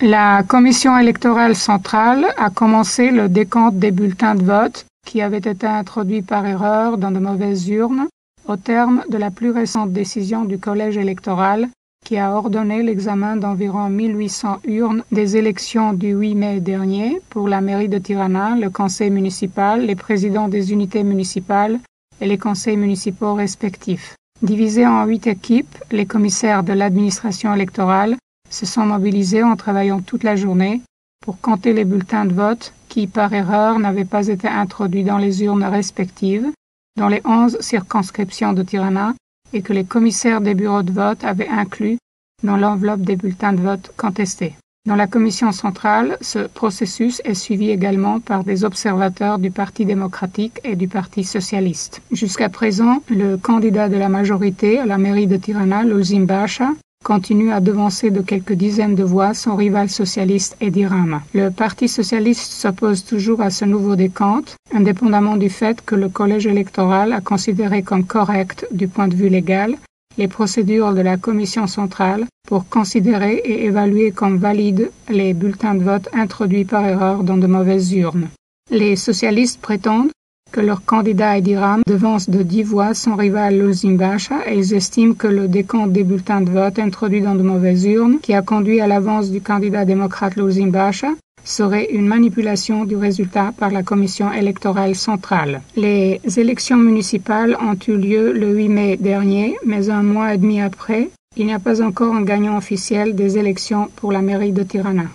La commission électorale centrale a commencé le décompte des bulletins de vote qui avaient été introduits par erreur dans de mauvaises urnes au terme de la plus récente décision du collège électoral qui a ordonné l'examen d'environ 1800 urnes des élections du 8 mai dernier pour la mairie de Tirana, le conseil municipal, les présidents des unités municipales et les conseils municipaux respectifs. Divisés en 8 équipes, les commissaires de l'administration électorale se sont mobilisés en travaillant toute la journée pour compter les bulletins de vote qui, par erreur, n'avaient pas été introduits dans les urnes respectives, dans les 11 circonscriptions de Tirana, et que les commissaires des bureaux de vote avaient inclus dans l'enveloppe des bulletins de vote contestés. Dans la commission centrale, ce processus est suivi également par des observateurs du Parti démocratique et du Parti socialiste. Jusqu'à présent, le candidat de la majorité à la mairie de Tirana, Lulzim Basha, continue à devancer de quelques dizaines de voix son rival socialiste Edi Rama. Le Parti socialiste s'oppose toujours à ce nouveau décompte, indépendamment du fait que le collège électoral a considéré comme correct du point de vue légal les procédures de la commission centrale pour considérer et évaluer comme valides les bulletins de vote introduits par erreur dans de mauvaises urnes. Les socialistes prétendent que leur candidat Edi Rama devance de 10 voix son rival Lulzim Basha et ils estiment que le décompte des bulletins de vote introduits dans de mauvaises urnes, qui a conduit à l'avance du candidat démocrate Lulzim Basha, serait une manipulation du résultat par la commission électorale centrale. Les élections municipales ont eu lieu le 8 mai dernier, mais un mois et demi après, il n'y a pas encore un gagnant officiel des élections pour la mairie de Tirana.